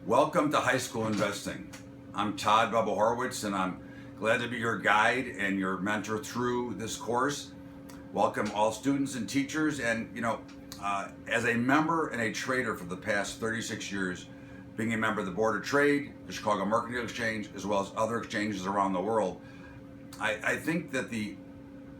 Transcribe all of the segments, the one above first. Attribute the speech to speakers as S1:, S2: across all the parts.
S1: Welcome to High School Investing. I'm Todd Bubba Horowitz, and I'm glad to be your guide and your mentor through this course. Welcome all students and teachers, and as a member and a trader for the past 36 years, being a member of the Board of Trade, the Chicago Mercantile Exchange, as well as other exchanges around the world, I think that the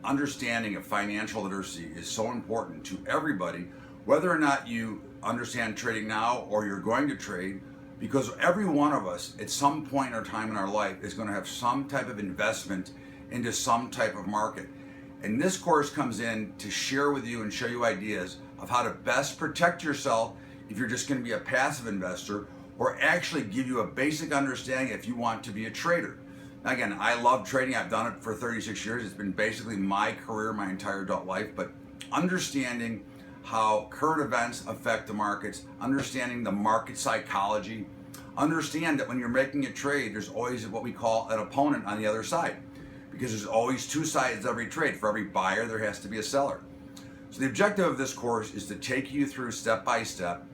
S1: understanding of financial literacy is so important to everybody, whether or not you understand trading now or you're going to trade, because every one of us at some point or time in our life is going to have some type of investment into some type of market. And this course comes in to share with you and show you ideas of how to best protect yourself if you're just going to be a passive investor, or actually give you a basic understanding if you want to be a trader. Now again, I love trading. I've done it for 36 years. It's been basically my career my entire adult life, but understanding how current events affect the markets, understanding the market psychology, understand that when you're making a trade, there's always what we call an opponent on the other side, because there's always two sides to every trade. For every buyer, there has to be a seller. So the objective of this course is to take you through step by step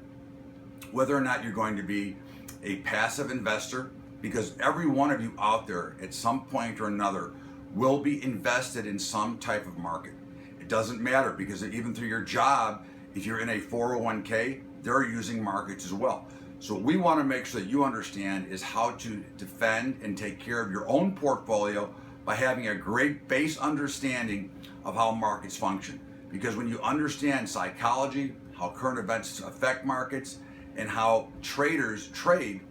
S1: whether or not you're going to be a passive investor, because every one of you out there at some point or another will be invested in some type of market. It doesn't matter, because even through your job, if you're in a 401k, they're using markets as well. So what we want to make sure that you understand is how to defend and take care of your own portfolio by having a great base understanding of how markets function. Because when you understand psychology, how current events affect markets, and how traders trade,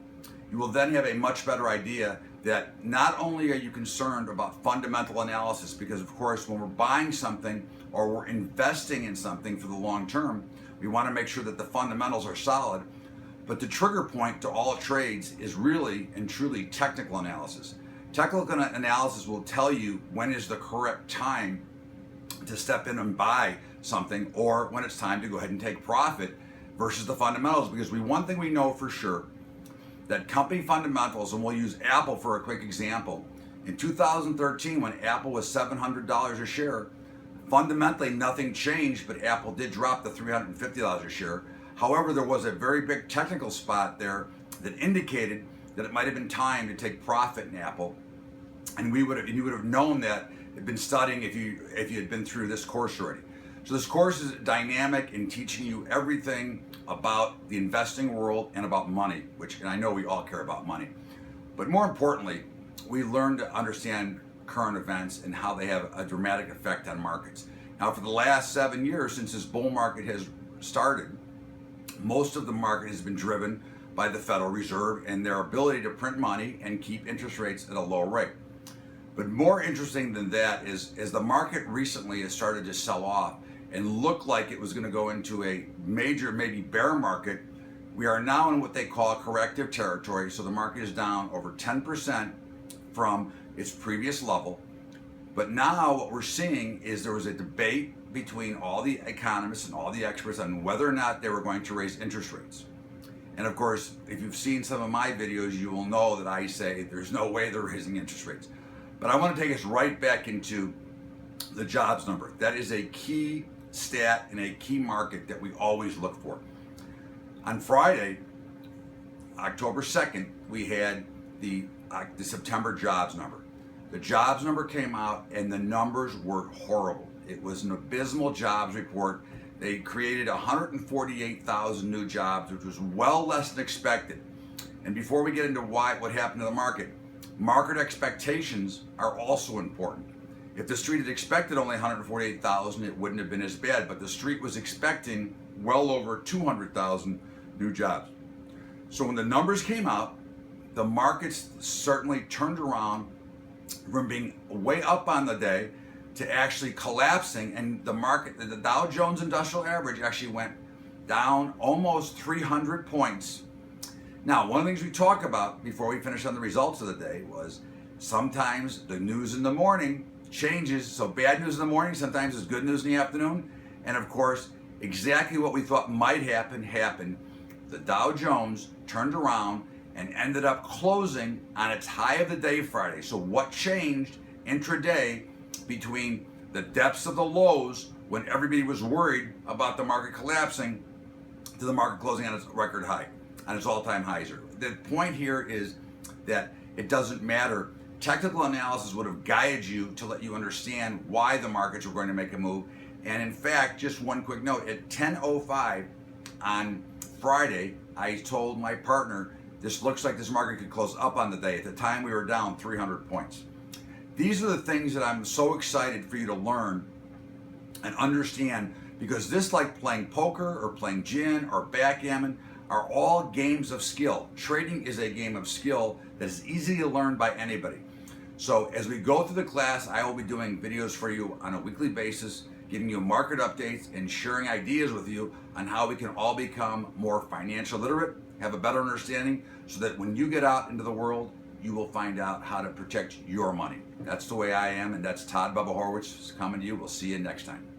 S1: you will then have a much better idea that not only are you concerned about fundamental analysis, because of course when we're buying something or we're investing in something for the long term, we want to make sure that the fundamentals are solid, but the trigger point to all trades is really and truly technical analysis. Technical analysis will tell you when is the correct time to step in and buy something, or when it's time to go ahead and take profit, versus the fundamentals. Because one thing we know for sure, that company fundamentals, and we'll use Apple for a quick example. In 2013, when Apple was $700 a share, fundamentally nothing changed, but Apple did drop to $350 a share. However, there was a very big technical spot there that indicated that it might have been time to take profit in Apple, and you would have known that, had been studying if you had been through this course already. So this course is dynamic in teaching you everything about the investing world and about money, and I know we all care about money. But more importantly, we learn to understand current events and how they have a dramatic effect on markets. Now, for the last 7 years since this bull market has started, most of the market has been driven by the Federal Reserve and their ability to print money and keep interest rates at a low rate. But more interesting than that is, as the market recently has started to sell off and look like it was going to go into a major, maybe bear market, we are now in what they call corrective territory. So the market is down over 10% from its previous level. But now what we're seeing is there was a debate between all the economists and all the experts on whether or not they were going to raise interest rates. And of course, if you've seen some of my videos, you will know that I say there's no way they're raising interest rates. But I want to take us right back into the jobs number. That is a key stat in a key market that we always look for. On Friday, October 2nd, we had the September jobs number. The jobs number came out and the numbers were horrible. It was an abysmal jobs report. They created 148,000 new jobs, which was well less than expected. And before we get into what happened to the market expectations are also important. If the street had expected only 148,000, it wouldn't have been as bad, but the street was expecting well over 200,000 new jobs. So when the numbers came out, the markets certainly turned around from being way up on the day to actually collapsing, and the Dow Jones Industrial Average actually went down almost 300 points. Now, one of the things we talk about before we finish on the results of the day was sometimes the news in the morning changes. So bad news in the morning sometimes is good news in the afternoon. And of course, exactly what we thought might happen happened. The Dow Jones turned around and ended up closing on its high of the day Friday. So what changed intraday between the depths of the lows when everybody was worried about the market collapsing to the market closing on its record high? on its all-time highs here. The point here is that it doesn't matter. Technical analysis would have guided you to let you understand why the markets were going to make a move. And in fact, just one quick note, at 10:05 on Friday, I told my partner, this looks like this market could close up on the day. At the time, we were down 300 points. These are the things that I'm so excited for you to learn and understand, because this, like playing poker or playing gin or backgammon, are all games of skill. Trading is a game of skill that is easy to learn by anybody. So as we go through the class, I will be doing videos for you on a weekly basis, giving you market updates and sharing ideas with you on how we can all become more financial literate, have a better understanding, so that when you get out into the world, you will find out how to protect your money. That's the way I am, and that's Todd Bubba Horwitz coming to you. We'll see you next time.